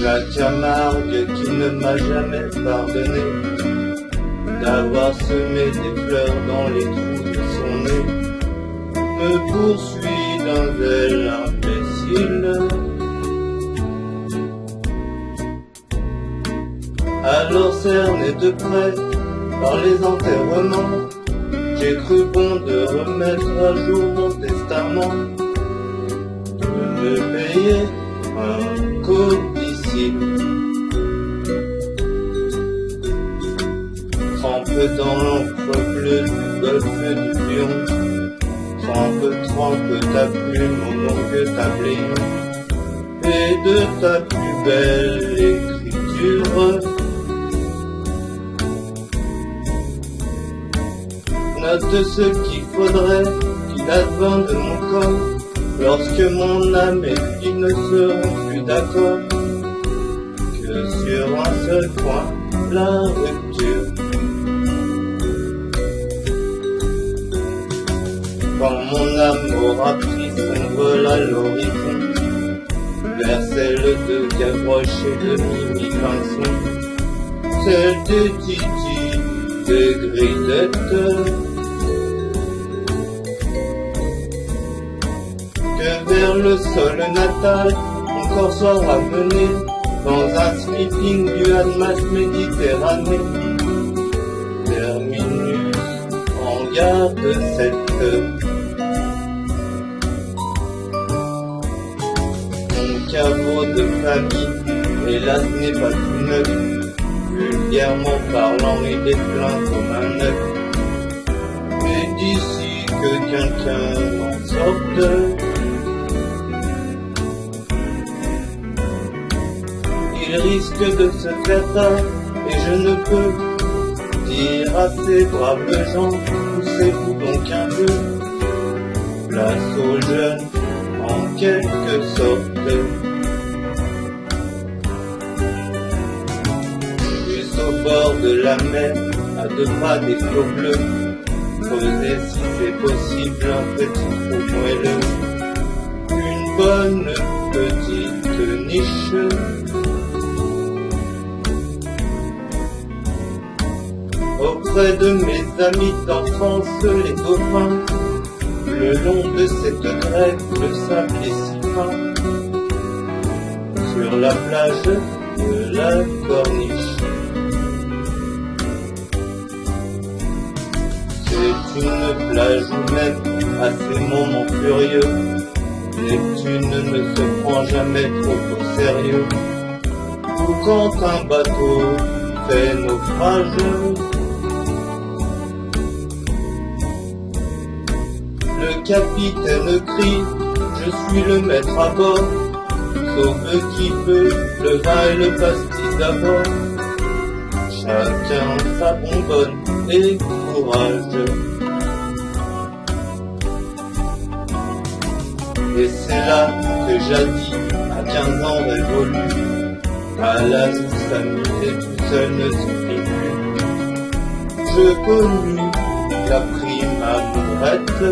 La Camargue qui ne m'a jamais pardonné d'avoir semé des fleurs dans les trous de son nez me poursuit d'un zèle imbécile. Alors cerné de près par les enterrements, j'ai cru bon de remettre à jour mon testament, de me payer un codicile. Trempe dans l'encre bleue du golfe du Lion, trempe ta plume au nom que tablion, et de ta plus belle écriture. Note ce qu'il faudrait qu'il advint de mon corps lorsque mon âme et lui ne seront plus d'accord, que sur un seul point, la rupture. Quand mon âme aura pris son vol à l'horizon, vers celle de Gavroche et de Mimi Pinson, celle de Titi, de Grisette, que vers le sol natal, mon corps soit ramené dans un sleeping du Hadmas Méditerranée. Terminus en garde cette. Mon caveau de famille, hélas, n'est pas tout neuf. Vulgairement parlant, il est plein comme un œuf. Et d'ici que quelqu'un m'en sorte, il risque de se faire tard, et je ne peux dire à ces braves gens, poussez-vous donc un peu, place aux jeunes en quelque sorte. Juste au bord de la mer, à 2 pas des flots bleus, creusez si c'est possible un petit trou moelleux, une bonne petite niche. Auprès de mes amis d'enfance, les dauphins, le long de cette grève, le sable est si fin, sur la plage de la Corniche. C'est une plage où même à ces moments furieux, Neptune ne se prend jamais trop au sérieux, ou quand un bateau fait naufrage. Le capitaine crie, je suis le maître à bord, sauve qui peut, le vin et le pastis d'abord. Chacun sa bonbonne et courage. Et c'est là que jadis, à 15 ans révolu, à la s'amuser tout seul ne suffit plus. Je connus la prime amourette,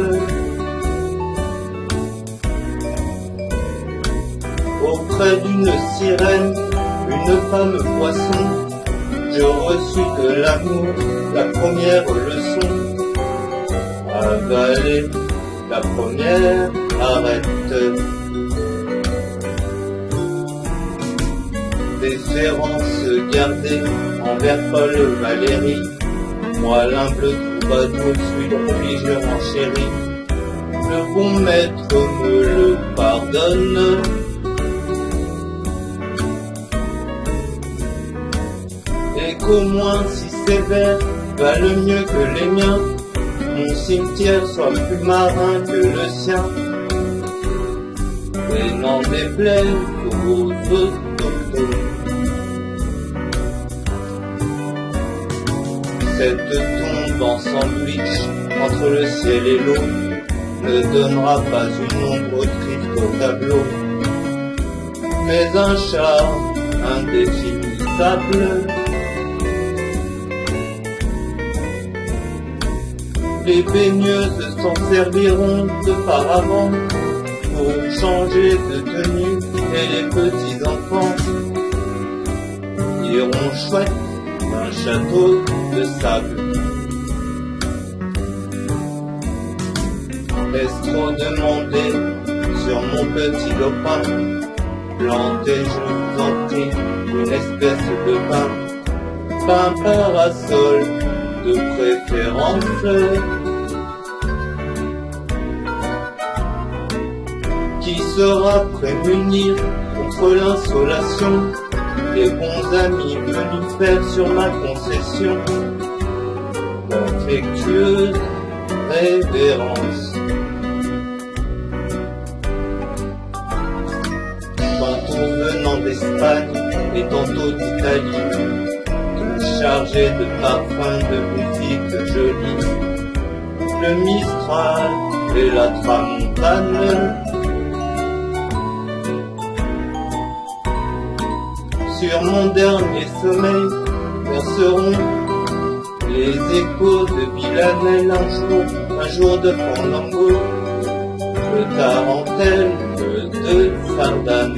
auprès d'une sirène, une femme poisson, je reçus de l'amour la première leçon. Avaler la première arrête. Déférence gardée envers Paul Valéry, moi l'humble troubadour suis le religieux en chéri. Le bon maître me le pardonne. Et qu'au moins si sévère valent mieux que les miens, mon cimetière soit plus marin que le sien. Et n'en déplaise aux autochtones. Cette tombe en sandwich entre le ciel et l'eau ne donnera pas une ombre triste au tableau, mais un charme indéfinissable. Les baigneuses s'en serviront de paravent pour changer de tenue, et les petits enfants diront chouette, un château de sable. Est-ce trop demandé sur mon petit lopin? Plantez, je vous en prie, une espèce de pin, un parasol de préférence, qui saura prémunir contre l'insolation les bons amis venus faire sur ma concession l'affectueuse révérence. Tantôt venant d'Espagne et tantôt d'Italie, tout chargé de parfums de musique jolie, le Mistral et la Tramontane. Sur mon dernier sommeil verseront les échos de Villanelle un jour de Fandango, de tarentelle, de sardane.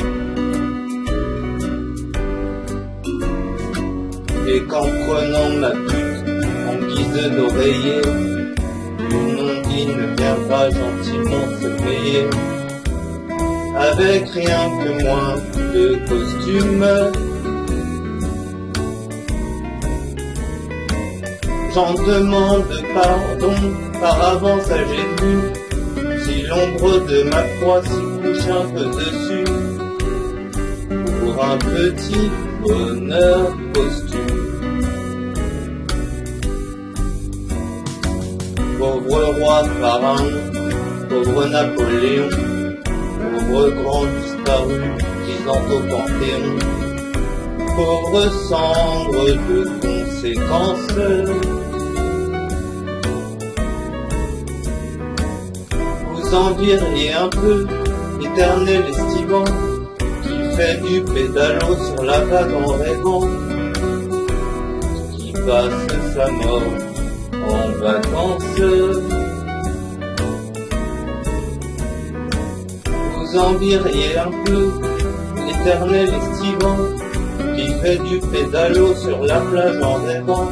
Et qu'en prenant ma pute en guise d'oreiller, une ondine viendra gentiment se payer, avec rien que moins de costume. J'en demande pardon par avance à Jésus, si l'ombre de ma croix s'y couche un peu dessus, pour un petit bonheur posthume. Pauvre roi Pharaon, pauvre Napoléon, pauvre grand disparu gisant au Panthéon, pauvre cendre de conséquences. Vous envieriez un peu l'éternel estivant qui fait du pédalo sur la vague en rêvant, qui passe sa mort en vacances. Vous envieriez un peu l'éternel estivant qui fait du pédalo sur la plage en rêvant,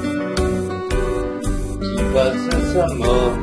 qui passe sa mort